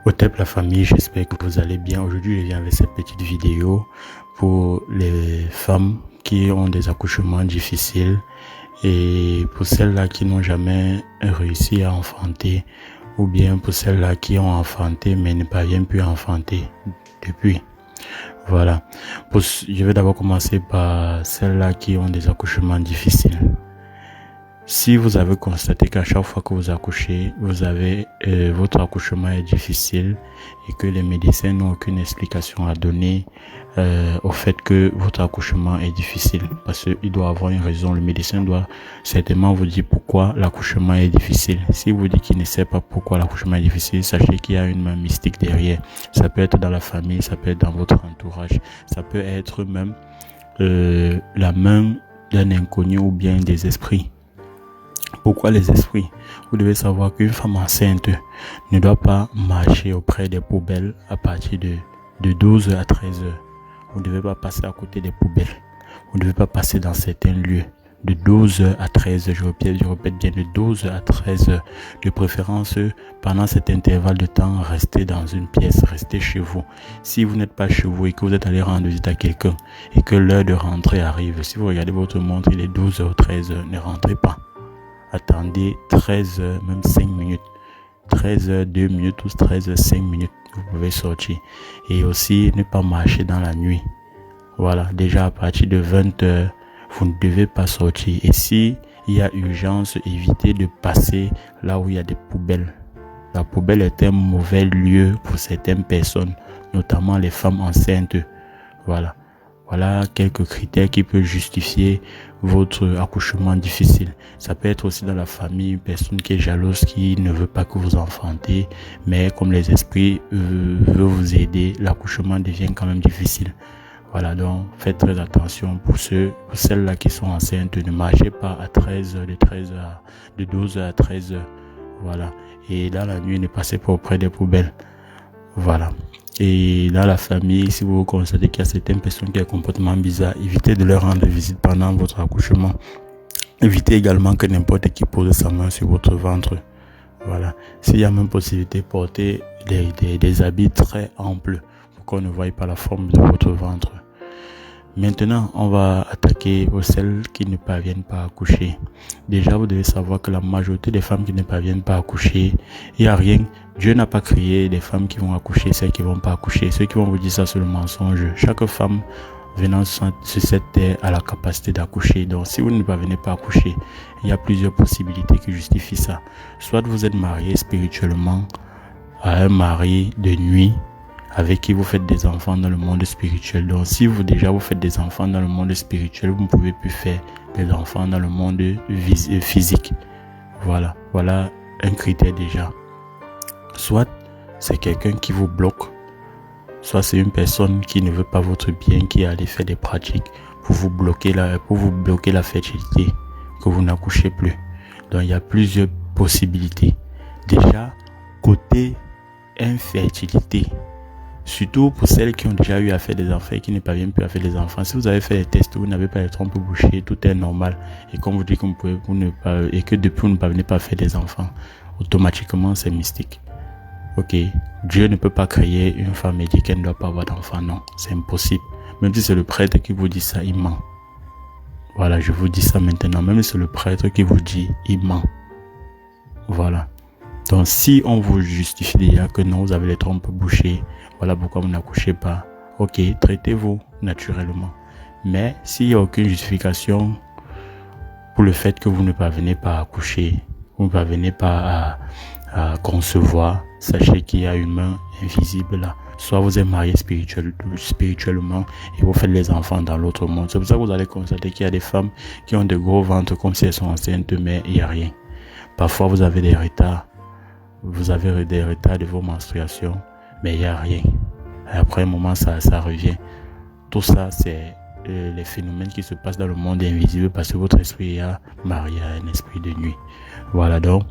Au top la famille, j'espère que vous allez bien. Aujourd'hui, je viens avec cette petite vidéo pour les femmes qui ont des accouchements difficiles et pour celles-là qui n'ont jamais réussi à enfanter ou bien pour celles-là qui ont enfanté mais ne parviennent plus à enfanter depuis. Voilà. Je vais d'abord commencer par celles-là qui ont des accouchements difficiles. Si vous avez constaté qu'à chaque fois que vous accouchez, votre accouchement est difficile et que les médecins n'ont aucune explication à donner au fait que votre accouchement est difficile, parce qu'il doit avoir une raison, le médecin doit certainement vous dire pourquoi l'accouchement est difficile. Si vous dites qu'il ne sait pas pourquoi l'accouchement est difficile, sachez qu'il y a une main mystique derrière. Ça peut être dans la famille, ça peut être dans votre entourage, ça peut être même la main d'un inconnu ou bien des esprits. Pourquoi les esprits? Vous devez savoir qu'une femme enceinte ne doit pas marcher auprès des poubelles à partir de 12 à 13 heures. Vous ne devez pas passer à côté des poubelles. Vous ne devez pas passer dans certains lieux. De 12 heures à 13 heures, je répète bien, de 12 heures à 13 heures. De préférence, pendant cet intervalle de temps, restez dans une pièce, restez chez vous. Si vous n'êtes pas chez vous et que vous êtes allé rendre visite à quelqu'un et que l'heure de rentrée arrive, si vous regardez votre montre, il est 12 heures ou 13 heures, ne rentrez pas. Attendez 13 heures, même 5 minutes. 13 heures, 2 minutes ou 13 heures, 5 minutes, vous pouvez sortir. Et aussi, ne pas marcher dans la nuit. Voilà, déjà à partir de 20 heures, vous ne devez pas sortir. Et si il y a urgence, évitez de passer là où il y a des poubelles. La poubelle est un mauvais lieu pour certaines personnes, notamment les femmes enceintes. Voilà quelques critères qui peuvent justifier votre accouchement difficile. Ça peut être aussi dans la famille, une personne qui est jalouse, qui ne veut pas que vous enfantez, mais comme les esprits veulent vous aider, l'accouchement devient quand même difficile. Voilà, donc faites très attention pour celles-là qui sont enceintes, ne marchez pas à 13 heures, de 12 heures à 13 heures. Voilà. Et dans la nuit, ne passez pas auprès des poubelles. Voilà. Et dans la famille, si vous constatez qu'il y a certaines personnes qui ont un comportement bizarre, évitez de leur rendre visite pendant votre accouchement. Évitez également que n'importe qui pose sa main sur votre ventre. Voilà. S'il y a même possibilité, portez des habits très amples pour qu'on ne voie pas la forme de votre ventre. Maintenant, on va attaquer celles qui ne parviennent pas à accoucher. Déjà, vous devez savoir que la majorité des femmes qui ne parviennent pas à accoucher, il n'y a rien. Dieu n'a pas créé des femmes qui vont accoucher, celles qui ne vont pas accoucher. Ceux qui vont vous dire ça, c'est le mensonge. Chaque femme venant sur cette terre a la capacité d'accoucher. Donc, si vous ne parvenez pas à accoucher, il y a plusieurs possibilités qui justifient ça. Soit vous êtes marié spirituellement à un mari de nuit, avec qui vous faites des enfants dans le monde spirituel. Donc si vous faites des enfants dans le monde spirituel, vous ne pouvez plus faire des enfants dans le monde physique. Voilà un critère déjà. Soit c'est quelqu'un qui vous bloque, soit c'est une personne qui ne veut pas votre bien, qui a allé faire des pratiques pour vous bloquer la fertilité, que vous n'accouchez plus. Donc il y a plusieurs possibilités. Déjà, côté infertilité, surtout pour celles qui ont déjà eu à faire des enfants et qui ne parviennent plus à faire des enfants. Si vous avez fait les tests, vous n'avez pas les trompes bouchées, tout est normal. Et comme vous dites et que depuis vous ne parvenez pas à faire des enfants, automatiquement c'est mystique. Ok, Dieu ne peut pas créer une femme et dire qu'elle ne doit pas avoir d'enfant. Non, c'est impossible. Même si c'est le prêtre qui vous dit ça, il ment. Voilà, je vous dis ça maintenant. Même si c'est le prêtre qui vous dit, il ment. Voilà. Donc si on vous justifie déjà que non, vous avez les trompes bouchées, voilà pourquoi vous n'accouchez pas. Ok, traitez-vous naturellement. Mais s'il n'y a aucune justification pour le fait que vous ne parvenez pas à accoucher, vous ne parvenez pas à concevoir, sachez qu'il y a une main invisible là. Soit vous êtes marié spirituellement et vous faites les enfants dans l'autre monde. C'est pour ça que vous allez constater qu'il y a des femmes qui ont de gros ventres comme si elles sont enceintes, mais il n'y a rien. Parfois vous avez des retards. Vous avez des retards de vos menstruations, mais il n'y a rien. Et après un moment, ça revient. Tout ça, c'est les phénomènes qui se passent dans le monde invisible parce que votre esprit est marié à un esprit de nuit. Voilà donc.